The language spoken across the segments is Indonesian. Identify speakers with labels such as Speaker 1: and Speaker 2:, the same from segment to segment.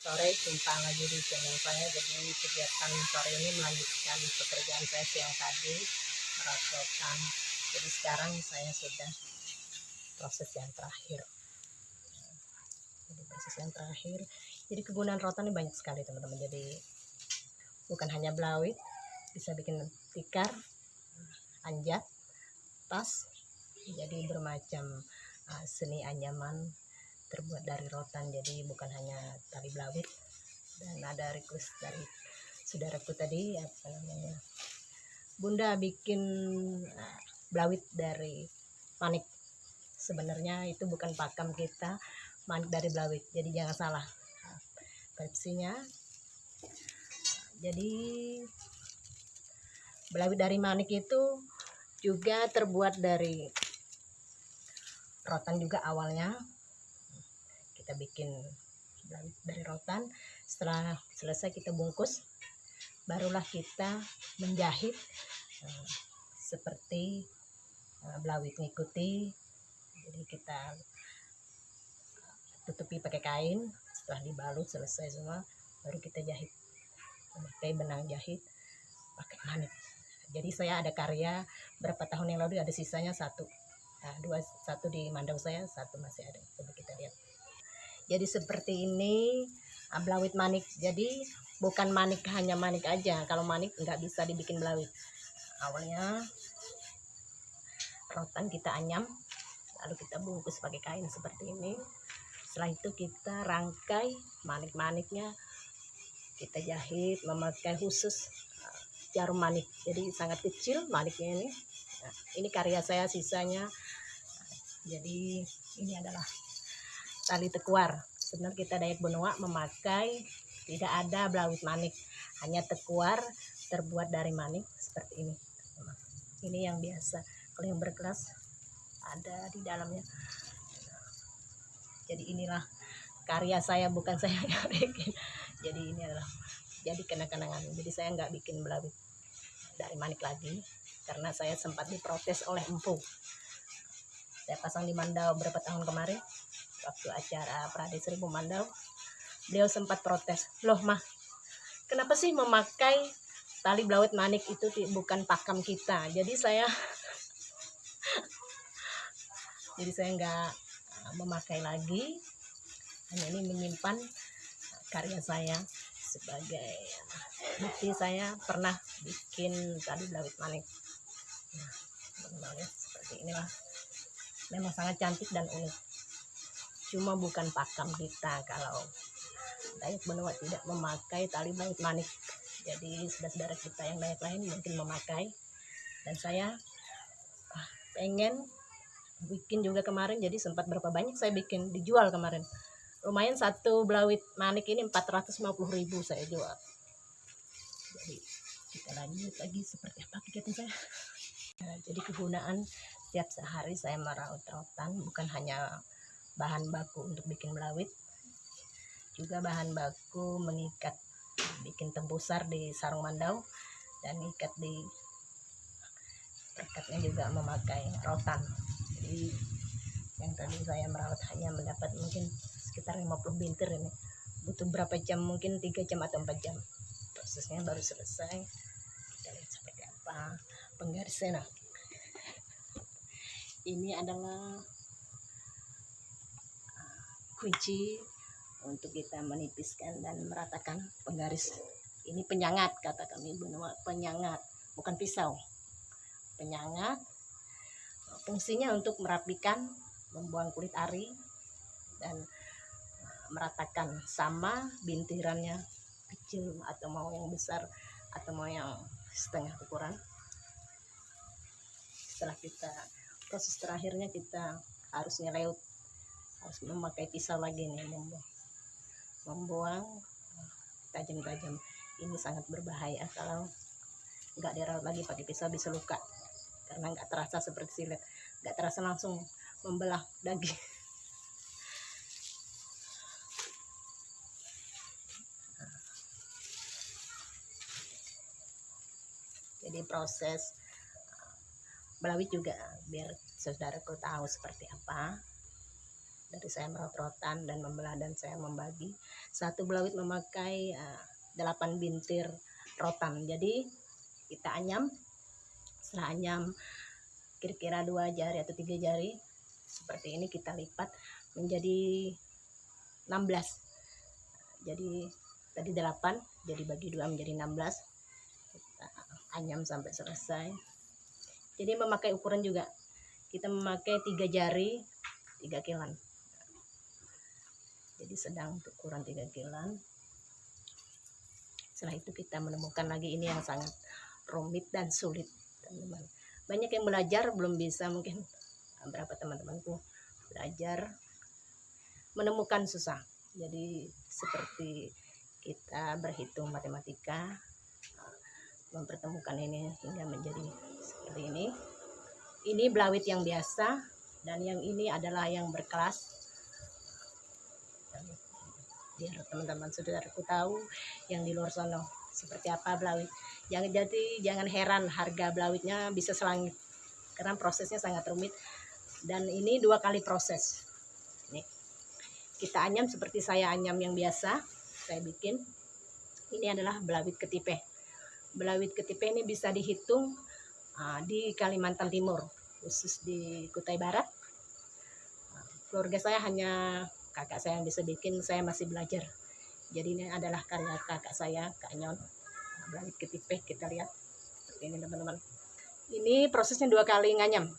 Speaker 1: Sore jumpa lagi di channel saya. Jadi kegiatan sore ini melanjutkan pekerjaan saya siang tadi, merototan. Jadi sekarang saya sudah proses yang terakhir. Jadi kegunaan rotan ini banyak sekali teman-teman. Jadi bukan hanya belawit, bisa bikin tikar, anjat, tas. Jadi bermacam seni anyaman terbuat dari rotan. Jadi bukan hanya tali belawit. Dan ada request dari saudaraku tadi, apa namanya, Bunda bikin belawit dari manik. Sebenarnya itu bukan pakem kita, manik dari belawit, jadi jangan salah persepsinya. Jadi belawit dari manik itu juga terbuat dari rotan juga awalnya. Kita bikin belawit dari rotan, setelah selesai kita bungkus, barulah kita menjahit seperti belawit ngikuti. Jadi kita tutupi pakai kain, setelah dibalut selesai semua baru kita jahit pakai benang jahit pakai manik. Jadi saya ada karya berapa tahun yang lalu, ada sisanya satu, satu di mandau saya, satu masih ada. Coba kita lihat. Jadi seperti ini belawit manik. Jadi bukan manik hanya manik aja, kalau manik nggak bisa dibikin belawit. Awalnya rotan kita anyam, lalu kita bungkus pakai kain seperti ini. Setelah itu kita rangkai manik-maniknya, kita jahit memakai khusus jarum manik. Jadi sangat kecil maniknya ini. Nah, ini karya saya sisanya. Jadi ini adalah tali tekuar. Sebenarnya kita Dayak Benua memakai tidak ada belawit manik, hanya tekuar terbuat dari manik seperti ini. Ini yang biasa. Kalau yang berkelas ada di dalamnya. Jadi inilah karya saya, bukan saya yang bikin. Jadi ini adalah jadi kenang-kenangan. Jadi saya nggak bikin belawit dari manik lagi karena saya sempat diprotes oleh empu. Saya pasang di Mandau berapa tahun kemarin waktu acara Prades Seribu Mandau. Beliau sempat protes, loh mah, kenapa sih memakai tali belawit manik, itu bukan pakem kita. Jadi saya nggak memakai lagi. Hanya ini menyimpan karya saya sebagai bukti saya pernah bikin tali belawit manik. Nah, seperti inilah. Memang sangat cantik dan unik. Cuma bukan pakem kita kalau Dayak Benua tidak memakai tali belawit manik. Jadi saudara-saudara kita yang Dayak lain mungkin memakai. Dan saya pengen bikin juga kemarin. Jadi sempat berapa banyak saya bikin, dijual kemarin. Lumayan satu belawit manik ini 450.000 saya jual. Jadi kita lanjut lagi seperti apa kegiatan saya. Nah, jadi kegunaan setiap sehari saya meraut rotan, bukan hanya bahan baku untuk bikin belawit, juga bahan baku mengikat, bikin tembusar di sarung mandau, dan ikat di perkatnya juga memakai rotan. Jadi yang tadi saya merawat hanya mendapat mungkin sekitar 50 bintir ini. Butuh berapa jam, mungkin 3 jam atau 4 jam. Prosesnya baru selesai. Kita lihat seperti apa penggarisnya. Nah, ini adalah kunci untuk kita menipiskan dan meratakan penggaris. Ini penyangat, kata kami Benua, penyangat, bukan pisau. Penyangat fungsinya untuk merapikan, membuang kulit ari, dan meratakan sama bintirannya, kecil atau mau yang besar atau mau yang setengah ukuran. Setelah kita proses terakhirnya, kita harus nyeleut, harus memakai pisau lagi nih, membuang tajam-tajam. Ini sangat berbahaya kalau nggak dirawat lagi pakai pisau, bisa luka karena nggak terasa seperti silet, nggak terasa langsung membelah daging. Jadi proses belawit juga biar saudaraku tahu seperti apa. dari saya merot-rotan dan membelah dan saya membagi. Satu belawit memakai 8 bintir rotan. Jadi kita anyam, setelah anyam kira-kira 2 jari atau 3 jari seperti ini, kita lipat menjadi 16. Jadi tadi 8, jadi bagi 2 menjadi 16. Kita anyam sampai selesai. Jadi memakai ukuran juga, kita memakai 3 jari 3 kilan. Jadi sedang untuk ukuran 3 kilan. Setelah itu kita menemukan lagi, ini yang sangat rumit dan sulit, teman-teman. Banyak yang belajar belum bisa, mungkin beberapa teman-temanku belajar menemukan susah. Jadi seperti kita berhitung matematika, mempertemukan ini hingga menjadi seperti ini. Ini belawit yang biasa dan yang ini adalah yang berkelas. Biar teman-teman saudaraku tahu yang di luar sana seperti apa belawit. Jangan heran harga belawitnya bisa selangit karena prosesnya sangat rumit, dan ini 2 kali proses. Ini kita anyam seperti saya anyam yang biasa saya bikin. Ini adalah belawit ketipe. Belawit ketipe ini bisa dihitung di Kalimantan Timur, khusus di Kutai Barat. Keluarga saya hanya kakak saya yang bisa bikin, saya masih belajar. Jadi ini adalah karya kakak saya, Kak Nyon. Belawit ketipe, kita lihat seperti ini teman-teman. Ini prosesnya 2 kali nganyam. 2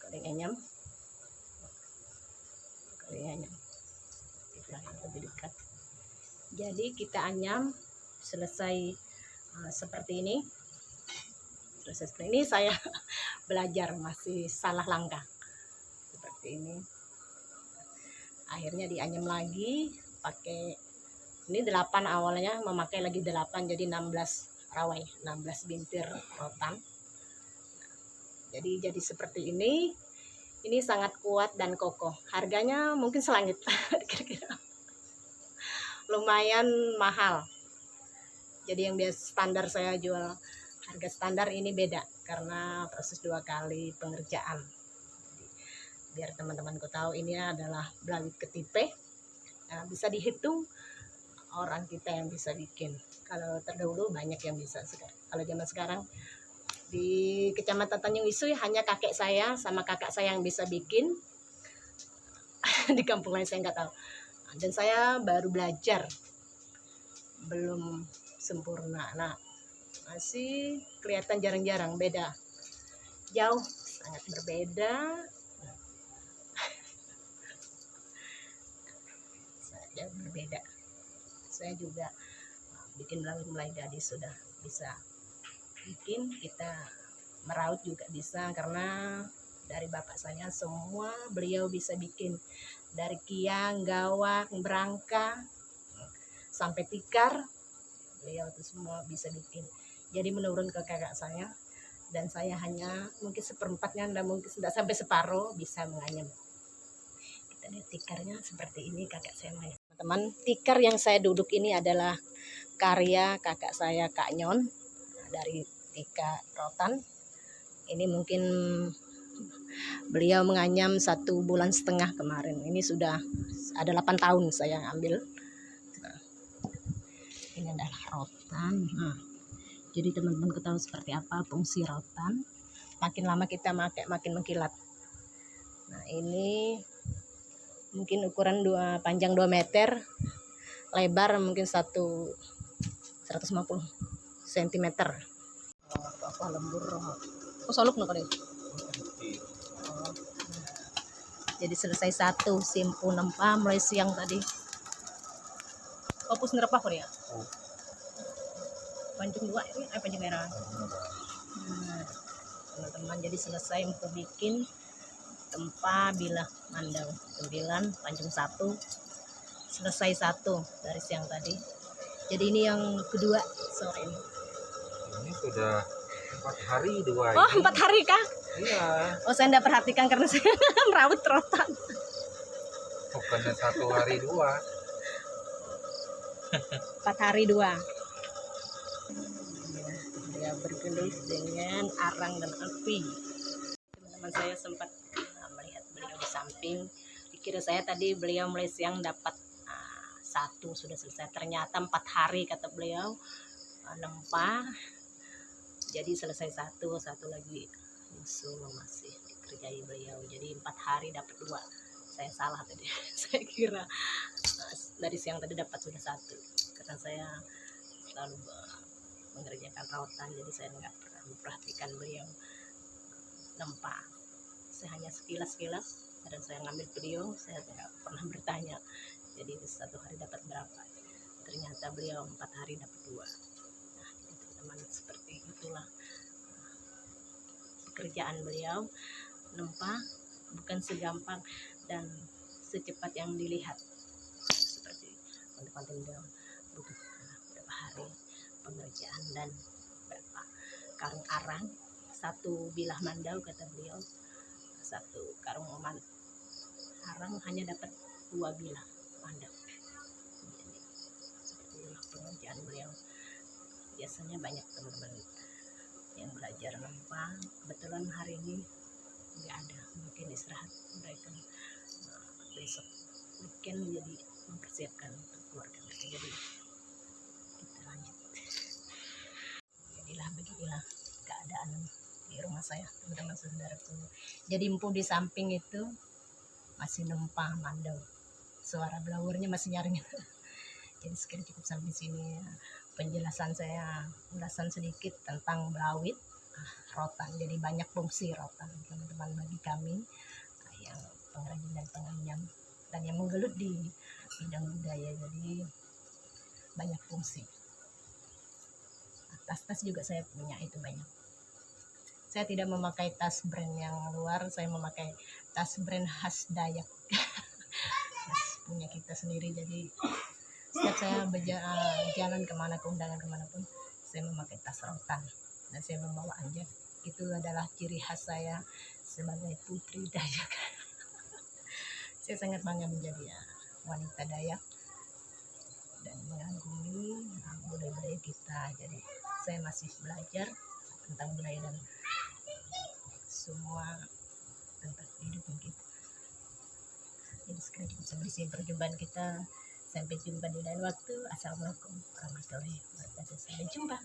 Speaker 1: kali nganyam. 2 kali nganyam. Kita lebih dekat. Jadi kita anyam selesai seperti ini. Selesai seperti ini, saya belajar masih salah langkah. Seperti ini. Akhirnya dianyam lagi pakai ini 8, awalnya memakai lagi 8 jadi 16 rawai, 16 bintir rotan. Jadi seperti ini. Ini sangat kuat dan kokoh. Harganya mungkin selangit. Kira-kira lumayan mahal. Jadi yang biasa standar saya jual, harga standar ini beda karena proses 2 kali pengerjaan. Jadi, biar teman-temanku tahu ini adalah belawit ketipe. Nah, bisa dihitung orang kita yang bisa bikin. Kalau terdahulu banyak yang bisa. Kalau zaman sekarang di Kecamatan Tanjung Isu hanya kakek saya sama kakak saya yang bisa bikin. Di kampung lain saya nggak tahu. Dan saya baru belajar, belum sempurna. Nah, masih kelihatan jarang-jarang, beda, jauh, sangat berbeda. Jauh berbeda. Saya juga bikin belawit mulai dari sudah bisa bikin, kita meraut juga bisa karena dari bapak saya semua beliau bisa bikin, dari kiang, gawak, berangka sampai tikar beliau itu semua bisa bikin. Jadi menurun ke kakak saya, dan saya hanya mungkin seperempatnya dan mungkin tidak sampai separuh bisa menganyam. Kita lihat tikarnya seperti ini kakak saya main. Teman-teman, tikar yang saya duduk ini adalah karya kakak saya Kak Nyon dari Tika Rotan. Ini mungkin beliau menganyam 1,5 bulan kemarin. Ini sudah ada 8 tahun saya ambil. Nah, ini adalah rotan. Nah, jadi teman-teman ketahui seperti apa fungsi rotan. Makin lama kita pakai makin mengkilat. Nah, ini mungkin ukuran panjang 2 meter, lebar mungkin 150 cm. Apa lembur. Oh, soluk no kali. Jadi selesai 1 simpu nempa mulai siang tadi. Fokus nerapa kok ya? Pancung 2 ini pancung merah. Teman-teman, jadi selesai empu bikin tempa bilah mandau 9, pancung 1, selesai 1 dari siang tadi. Jadi ini yang kedua sore ini.
Speaker 2: Ini sudah 4 hari 2.
Speaker 1: Oh, 4 hari kah?
Speaker 2: Iya.
Speaker 1: Oh, saya tidak perhatikan karena saya merawat rotan.
Speaker 2: Bukannya 1 hari 2.
Speaker 1: 4 hari 2. Dia bergelut dengan arang dan api. Teman-teman saya sempat melihat beliau di samping kira saya tadi beliau mulai siang dapat satu sudah selesai, ternyata 4 hari kata beliau nempah, jadi selesai satu lagi nyusul masih dikerjai beliau, jadi 4 hari dapat 2. Saya salah tadi saya kira dari siang tadi dapat sudah satu, karena saya selalu mengerjakan rawatan, jadi saya nggak pernah memperhatikan beliau nempah. Saya hanya sekilas dan saya ngambil video, saya tidak pernah bertanya jadi satu hari dapat berapa, ternyata beliau 4 hari dapat 2. Nah, jadi teman-teman, seperti itulah pekerjaan beliau. Nempah bukan segampang dan secepat yang dilihat, seperti konten-konten beliau butuh berapa hari pengerjaan dan berapa karung arang, 1 bilah mandau kata beliau, 1 karung arang hanya dapat 2 bilah mandau. Jadi seperti itulah pengerjaan beliau. Biasanya banyak teman-teman yang belajar nempah, kebetulan hari ini nggak ada, mungkin istirahat mereka, besok weekend, jadi mempersiapkan untuk keluarga mereka. Jadi kita lanjut. Jadilah beginilah keadaan di rumah saya, teman-teman saudaraku. Jadi empu di samping itu masih nempah mandau, suara blowernya masih nyaring. Jadi sekian cukup sampai sini penjelasan saya, ulasan sedikit tentang belawit rotan. Jadi banyak fungsi rotan teman-teman bagi kami yang pengrajin dan pengenyam dan yang menggelut di bidang budaya. Jadi banyak fungsi. Tas-tas juga saya punya, itu banyak. Saya tidak memakai tas brand yang luar, saya memakai tas brand khas Dayak. Punya kita sendiri. Jadi setiap saya jalan kemana, ke undangan kemanapun, saya memakai tas rotan dan saya membawa anjak. Itu adalah ciri khas saya sebagai putri Dayak. Saya sangat bangga menjadi wanita Dayak dan mengagumi budaya-budaya kita. Jadi saya masih belajar tentang budaya dan semua tentang kehidupan kita. Jadi sekarang cukup sampai di sini perjumpaan kita. Sampai jumpa di lain waktu. Assalamualaikum warahmatullahi wabarakatuh. Sampai jumpa.